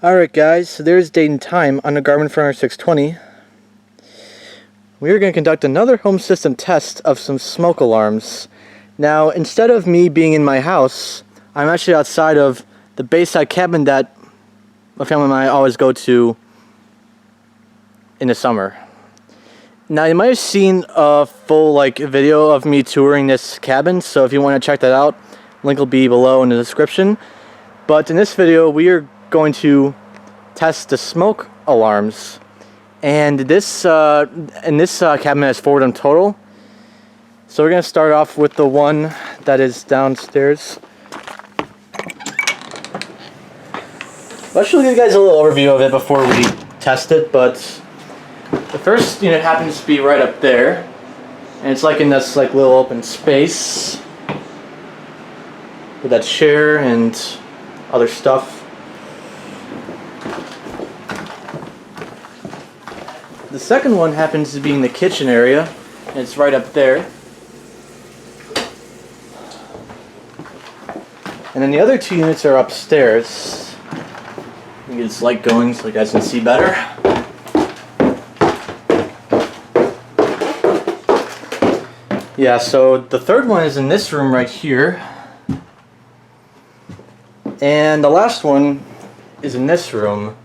Alright guys, so there's date and time on the Garmin Forerunner 620. We are going to conduct another home system test of some smoke alarms. Now, instead of me being in my house, I'm actually outside of the Bayside cabin that my family and I always go to in the summer. Now, you might have seen a full video of me touring this cabin, so if you want to check that out, link will be below in the description. But in this video, we are going to test the smoke alarms, and this cabin has 4 of them total. So we're going to start off with the one that is downstairs. I'll actually give you guys a little overview of it before we test it, but the first unit happens to be right up there, and it's in this little open space with that chair and other stuff. The second one happens to be in the kitchen area, and it's right up there. And then the other 2 units are upstairs. Let me get this light going so you guys can see better. Yeah, so the third one is in this room right here. And the last one is in this room.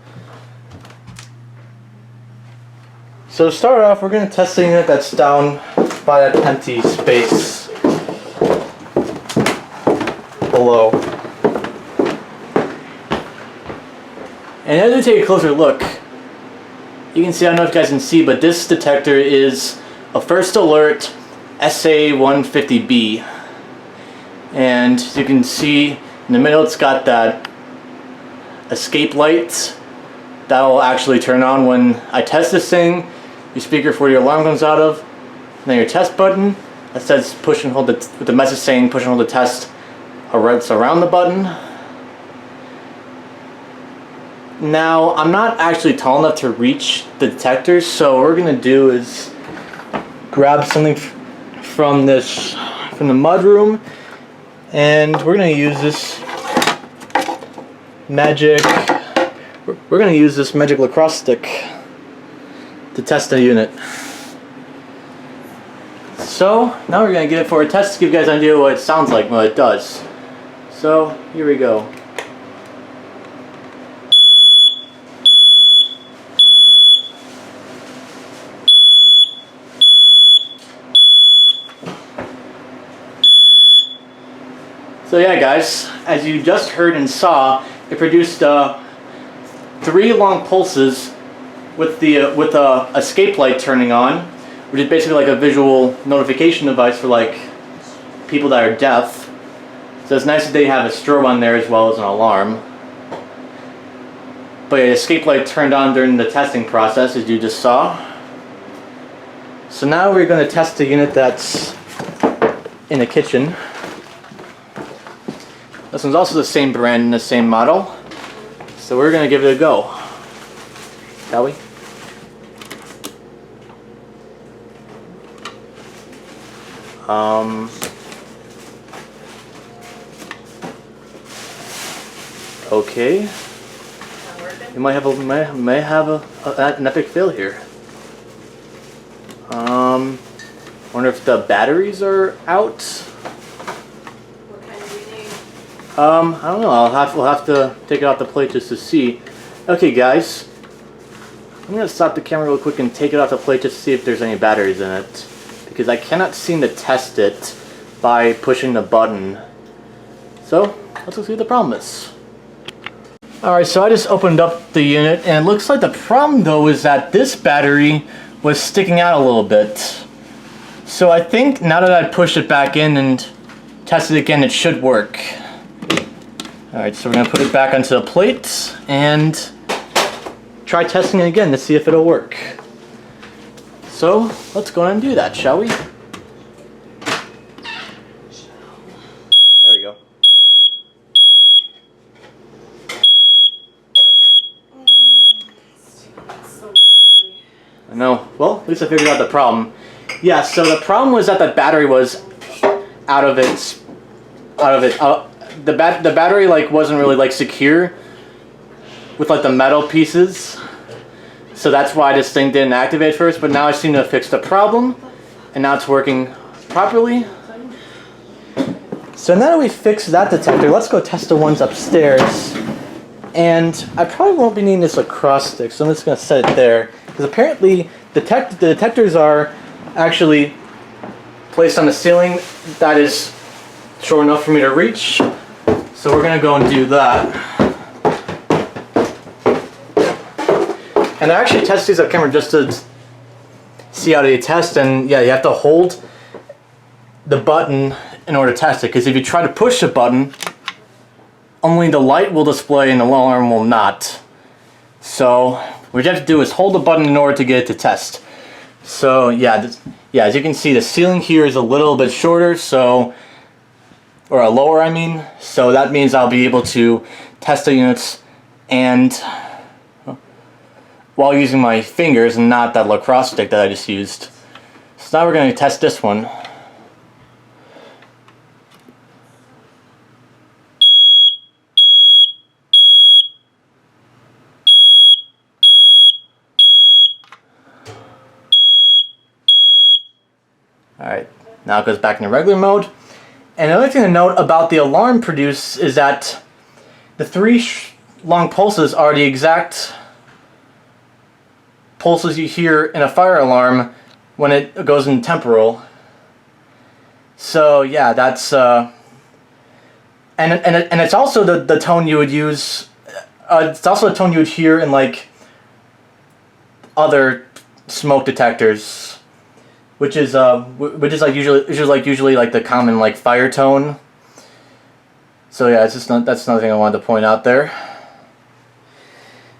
So to start off, we're going to test the unit that's down by that empty space below. And as we take a closer look, you can see, I don't know if you guys can see, but this detector is a First Alert SA150B. And as you can see, in the middle it's got that escape light that will actually turn on when I test this thing. Your speaker for your alarm comes out of, and then your test button that says push and hold with the message saying push and hold the test around the button. Now, I'm not actually tall enough to reach the detector, so what we're gonna do is grab something from the mudroom, and we're gonna use this magic lacrosse stick to test the unit. So now we're going to give it for a test to give you guys an idea what it sounds like when it does. So here we go. So yeah guys, as you just heard and saw, it produced 3 long pulses with the escape light turning on, which is basically like a visual notification device for people that are deaf. So it's nice that they have a strobe on there as well as an alarm. But yeah, the escape light turned on during the testing process, as you just saw. So now we're going to test the unit that's in the kitchen. This one's also the same brand and the same model. So we're going to give it a go. Shall we? Okay. You might have an epic fail here. Wonder if the batteries are out. What kind do you need? I don't know. We'll have to take it off the plate just to see. Okay, guys. I'm gonna stop the camera real quick and take it off the plate just to see if there's any batteries in it, because I cannot seem to test it by pushing the button. So let's go see what the problem is. Alright, so I just opened up the unit, and it looks like the problem though is that this battery was sticking out a little bit. So I think now that I pushed it back in and tested it again, it should work. Alright, so we're going to put it back onto the plate and try testing it again to see if it'll work. So let's go ahead and do that, shall we? There we go. I know. Well, at least I figured out the problem. Yeah, so the problem was that the battery was out of the battery wasn't really secure. with like the metal pieces. So that's why this thing didn't activate first, but now I seem to have fixed the problem, and now it's working properly. So now that we fixed that detector, let's go test the ones upstairs. And I probably won't be needing this lacrosse stick, so I'm just going to set it there. Because apparently the detectors are actually placed on the ceiling that is short enough for me to reach. So we're going to go and do that. And I actually test these on camera just to see how they test, and yeah, you have to hold the button in order to test it, because if you try to push the button, only the light will display and the alarm will not. So what you have to do is hold the button in order to get it to test. So yeah, as you can see, the ceiling here is a little bit shorter, so, or lower I mean, so that means I'll be able to test the units and while using my fingers and not that lacrosse stick that I just used. So now we're going to test this one. Alright, now it goes back into regular mode. And another thing to note about the alarm produced is that the three long pulses are the exact pulses you hear in a fire alarm when it goes in temporal. So yeah, that's and it's also the tone you would use. It's also a tone you would hear in like other smoke detectors, which is like usually like the common like fire tone. So yeah, it's just that's another thing I wanted to point out there.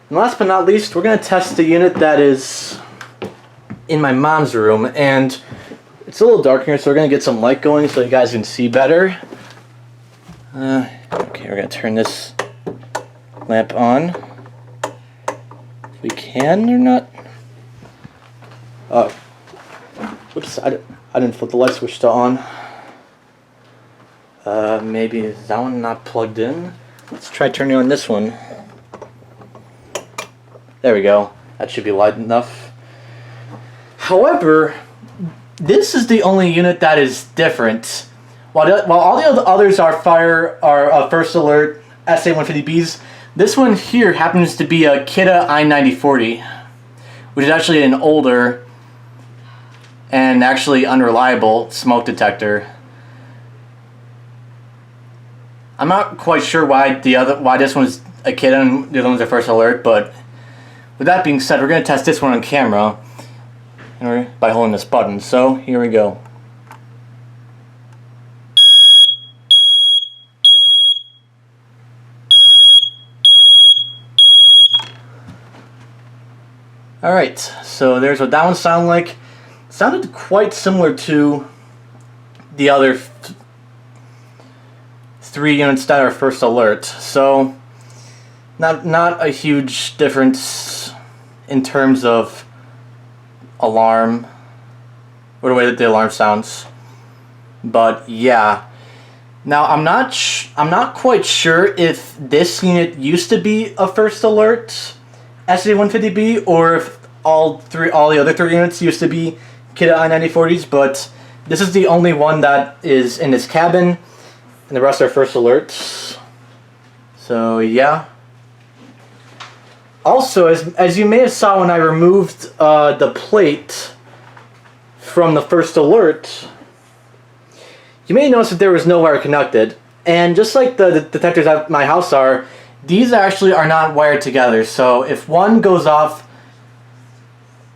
And last but not least, we're going to test the unit that is in my mom's room, and it's a little dark here, so we're going to get some light going so you guys can see better. Okay, we're going to turn this lamp on. If we can or not. Oh, whoops, I didn't flip the light switch to on. Maybe is that one not plugged in? Let's try turning on this one. There we go. That should be light enough. However, this is the only unit that is different. While all the others are First Alert SA150Bs, this one here happens to be a Kidde i9040, which is actually an older and actually unreliable smoke detector. I'm not quite sure why this one's a Kidde and the other one's a First Alert, but with that being said, we're going to test this one on camera by holding this button. So here we go. Alright, so there's what that one sounded like. It sounded quite similar to the other three units that are First Alert. So not a huge difference in terms of alarm or the way that the alarm sounds, but yeah. Now I'm not quite sure if this unit used to be a First Alert SA150B or if all the other three units used to be Kidde i9040s, but this is the only one that is in this cabin, and the rest are First Alerts. So yeah. Also, as you may have saw when I removed the plate from the First Alert, you may notice that there was no wire connected. And just like the detectors at my house are, these actually are not wired together. So if one goes off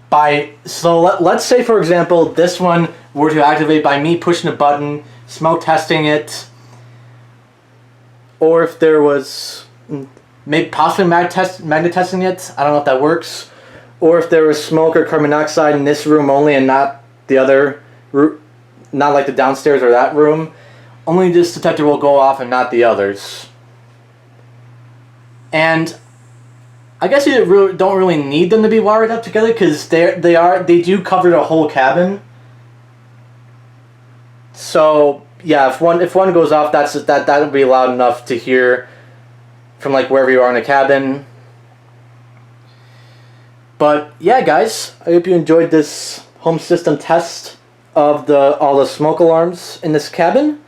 let's say for example this one were to activate by me pushing a button, smoke testing it, or if there was maybe possibly magnet testing it, I don't know if that works, or if there was smoke or carbon monoxide in this room only and not the other room, not like the downstairs or that room, only this detector will go off and not the others. And I guess you don't really need them to be wired up together because they do cover the whole cabin. So yeah, if one goes off, that'll be loud enough to hear from like wherever you are in the cabin. But yeah, guys, I hope you enjoyed this home system test of all the smoke alarms in this cabin.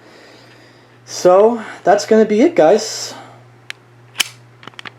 So that's gonna be it, guys.